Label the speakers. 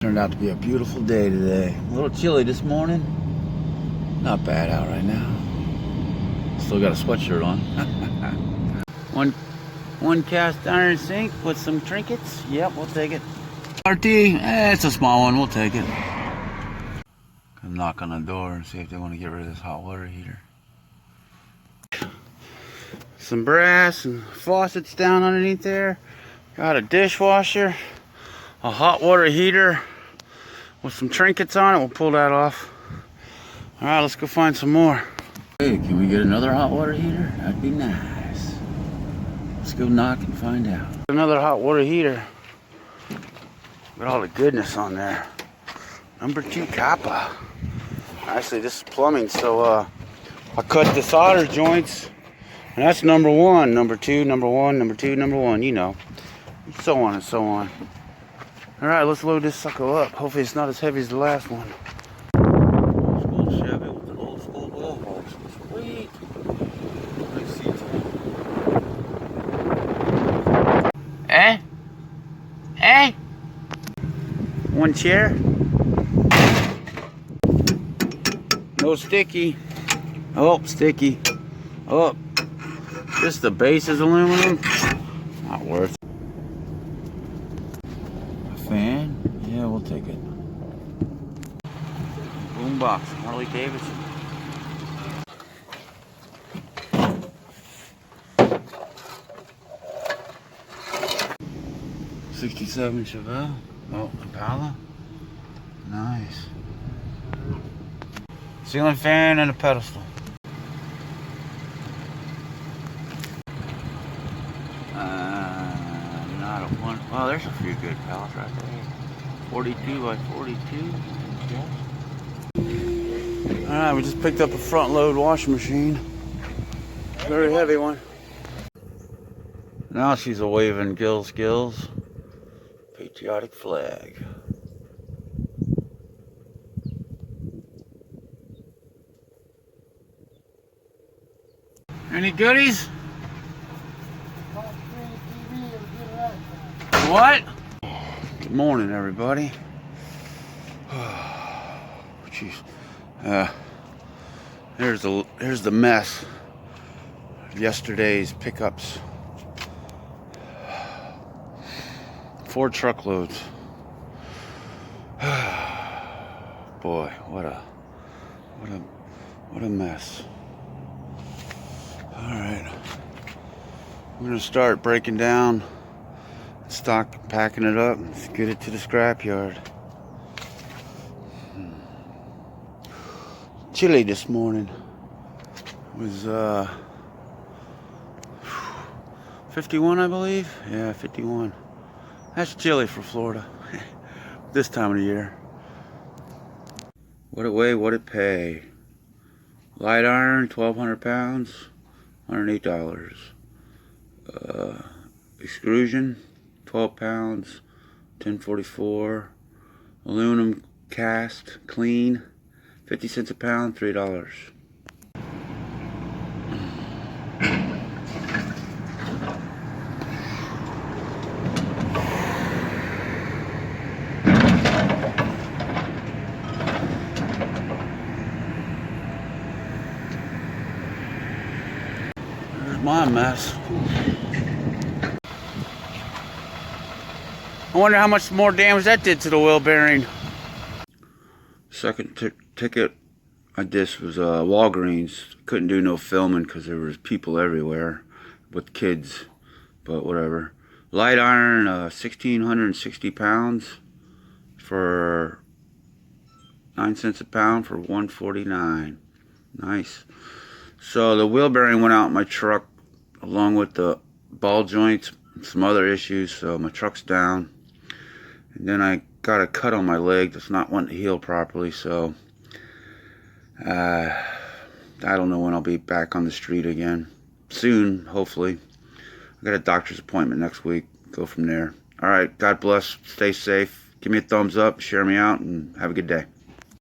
Speaker 1: Turned out to be a beautiful day today. A little chilly this morning. Not bad out right now. Still got a sweatshirt on. one cast iron sink with some trinkets. Yep, we'll take it. RT, it's a small one. We'll take it. Gonna knock on the door and see if they want to get rid of this hot water heater. Some brass and faucets down underneath there. Got a dishwasher, a hot water heater with some trinkets on it. We'll pull that off. All right, let's go find some more. Hey, can we get another hot water heater? That'd be nice. Let's go knock and find out. Another hot water heater. Got all the goodness on there. Number 2 copper. Actually, this is plumbing, so I cut the solder joints, and that's number 1, number 2, number 1, number 2, number 1. You know, so on and so on. All right, let's load this sucker up. Hopefully, it's not as heavy as the last one. Old school Chevy with the old school glove box. Sweet. Nice seats. Eh? One chair. No sticky. Oh, sticky. Oh, just the base is aluminum. Not worth it. A fan? Yeah, we'll take it. Boombox, Harley Davidson. '67 Chevelle. Oh, Impala. Nice. Ceiling fan and a pedestal. Not a one. Oh, there's a few good pallets right there. 42 by 42. Okay. Alright, we just picked up a front load washing machine. Very heavy one. Now she's a waving gills. Patriotic flag. Any goodies? What? Good morning, everybody. Jeez. Here's the mess of yesterday's pickups. 4 truckloads. Boy, what a mess. All right, I'm gonna start breaking down stock, packing it up, and get it to the scrapyard. Chilly this morning. It was 51, I believe. Yeah, 51. That's chilly for Florida this time of the year. What it weigh, what it pay. Light iron, 1,200 pounds, $108. Extrusion, 12 pounds, $10.44. Aluminum cast, clean, 50 cents a pound, $3. There's my mess. I wonder how much more damage that did to the wheel bearing. Second ticket I did was Walgreens. Couldn't do no filming because there was people everywhere with kids, but whatever. Light iron, 1,660 pounds for 9 cents a pound for $149. Nice. So the wheel bearing went out in my truck along with the ball joints, some other issues, so my truck's down. And then I got a cut on my leg that's not wanting to heal properly, so I don't know when I'll be back on the street again. Soon, hopefully. I got a doctor's appointment next week. Go from there. All right, God bless. Stay safe. Give me a thumbs up, share me out, and have a good day.